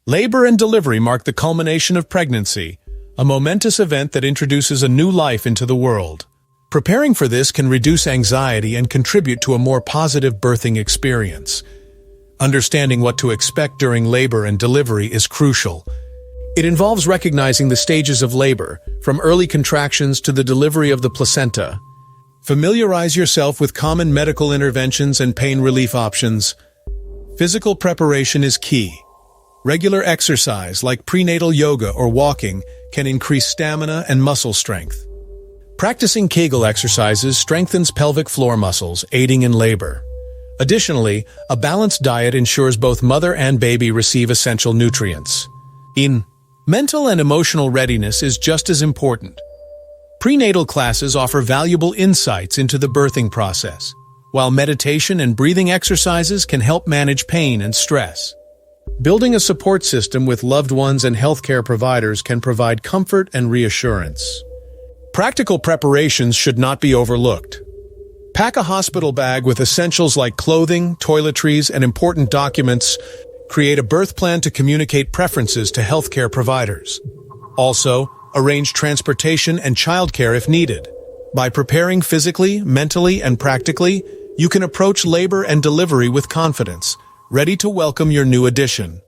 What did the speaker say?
Labor and delivery mark the culmination of pregnancy, a momentous event that introduces a new life into the world. Preparing for this can reduce anxiety and contribute to a more positive birthing experience. Understanding what to expect during labor and delivery is crucial. It involves recognizing the stages of labor, from early contractions to the delivery of the placenta. Familiarize yourself with common medical interventions and pain relief options. Physical preparation is key. Regular exercise, like prenatal yoga or walking, can increase stamina and muscle strength. Practicing Kegel exercises strengthens pelvic floor muscles, aiding in labor. Additionally, a balanced diet ensures both mother and baby receive essential nutrients. Mental and emotional readiness is just as important. Prenatal classes offer valuable insights into the birthing process, while meditation and breathing exercises can help manage pain and stress. Building a support system with loved ones and healthcare providers can provide comfort and reassurance. Practical preparations should not be overlooked. Pack a hospital bag with essentials like clothing, toiletries, and important documents. Create a birth plan to communicate preferences to healthcare providers. Also, arrange transportation and childcare if needed. By preparing physically, mentally, and practically, you can approach labor and delivery with confidence, ready to welcome your new addition.